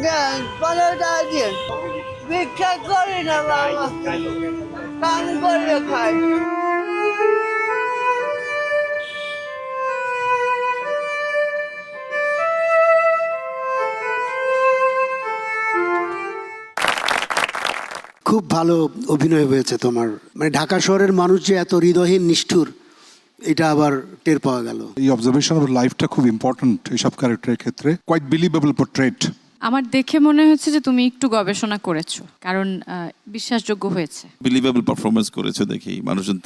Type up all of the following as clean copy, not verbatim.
দেন 15 টাকা দিন ভিক্ষা করি না বাবা কাম করে খাই খুব ভালো অভিনয় হয়েছে তোমার, মানে ঢাকা শহরের মানুষ যে এত হৃদয়হীন নিষ্ঠুর এটা আবার টের পাওয়া গেল। এই অবজারভেশন অফ লাইফটা খুব ইম্পর্ট্যান্ট এইসব ক্যারেক্টারের ক্ষেত্রে। Quite believable portrait. আমার দেখে মনে হচ্ছে যে তুমি একটু গবেষণা করেছো, কারণ বিশ্বাসযোগ্য হয়েছে। বিলিভেবল পারফরমেন্স করেছে দেখি মানুষজন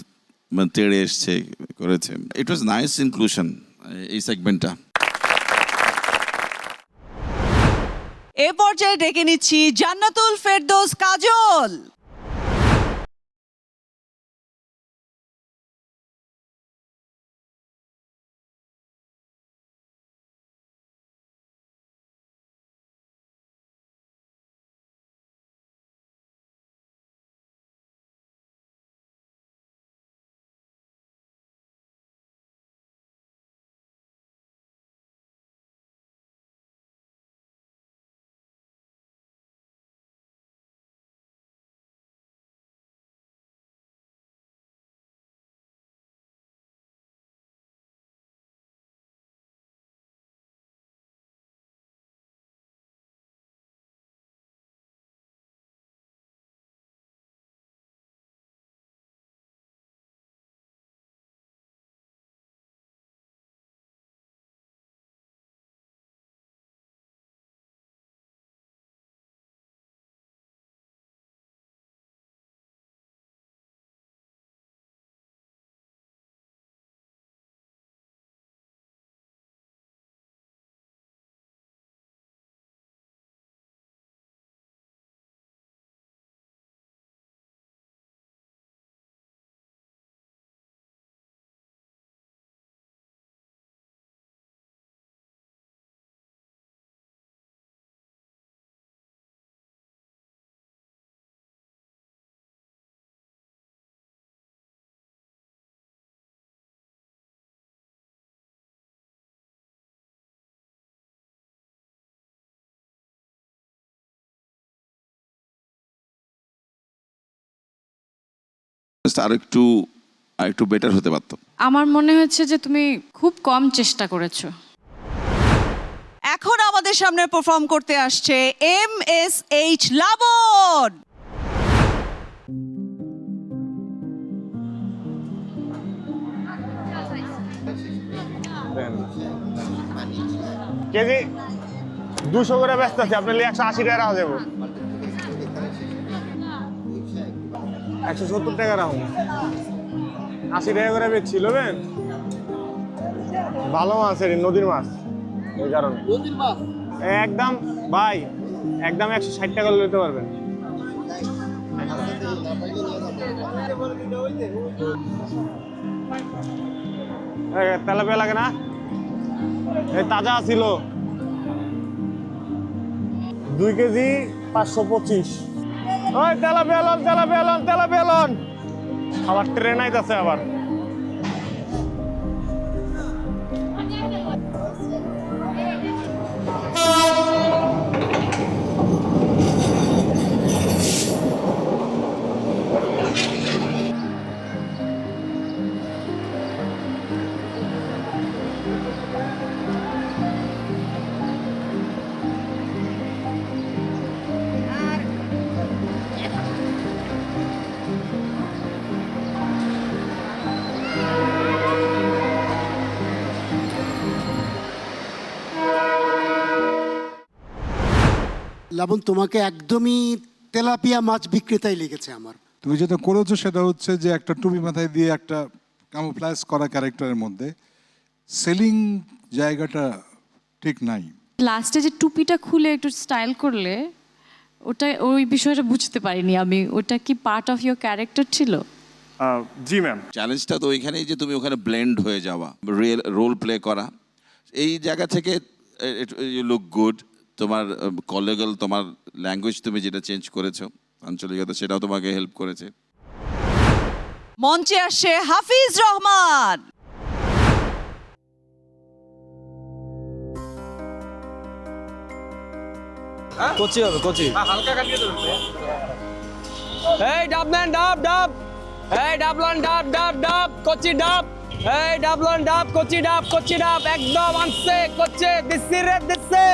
মানে তেড়ে এসছে করেছে। ইট ওয়াজ নাইস ইনক্লুশন এই সেগমেন্টটা। এ পর্যায়ে ডেকে নিচ্ছি জান্নাতুল ফেরদৌস কাজল। আরেকটু বেটার হতে পারতো। আমার মনে হচ্ছে যে তুমি খুব কম চেষ্টা করেছো। এখন আমাদের সামনে পারফর্ম করতে আসছে MSH লাবণ। কেজি 200 করে ব্যস্ত আছে, আপনার 180 টাকা রাখা যাবো, 170 টাকা রাখুন, 80 টাকা করে বেচছিল বেন। ভালো মাছ, নদীর মাছ, এই কারণে একদম ভাই একদম 160 টাকা নিতে পারবেন। তেলাপিয়া লাগে না, এই তাজা ছিল 2 কেজি 525। ওই তেলাপিয়া লন আবার ট্রেন আইতাছে আবার। লাবণ, তোমাকে একদমই তেলাপিয়া মাছ বিক্রেতাই লেগেছে আমার। তুমি যেটা করেছো সেটা হচ্ছে যে একটা টুপি মাথায় দিয়ে একটা কামোফ্ল্যাজ করা ক্যারেক্টারের মধ্যে সেলিং জায়গাটা ঠিক নাই। লাস্টে যে টুপিটা খুলে একটু স্টাইল করলে, ওটা ওই বিষয়টা বুঝতে পারিনি আমি। ওটা কি পার্ট অফ ইয়োর ক্যারেক্টার ছিল? জি ম্যাম। চ্যালেঞ্জটা তো ওইখানেই যে তুমি ওখানে ব্লেন্ড হয়ে যাওয়া, রিয়েল রোল প্লে করা, এই জায়গা থেকে ইউ লুক গুড। তোমার কলিগাল, তোমার ল্যাঙ্গুয়েজ তুমি যেটা চেঞ্জ করেছো আঞ্চলিকতা, সেটাও তোমাকে হেল্প করেছে। মঞ্চে আসছে হাফিজ রহমান। কচি হবে কচি। এই ডাব নেন, ডাব ডাব, এই ডাবলান ডাব ডাব ডাব, কচি ডাব, এই ডাবলান ডাব, কচি ডাব, একদম আনছে কচি, দিচ্ছি রে দিচ্ছে,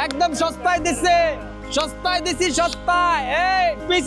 একদম সস্তায় দিচ্ছে, সস্তায় দিছি সস্তায়, এই পিসি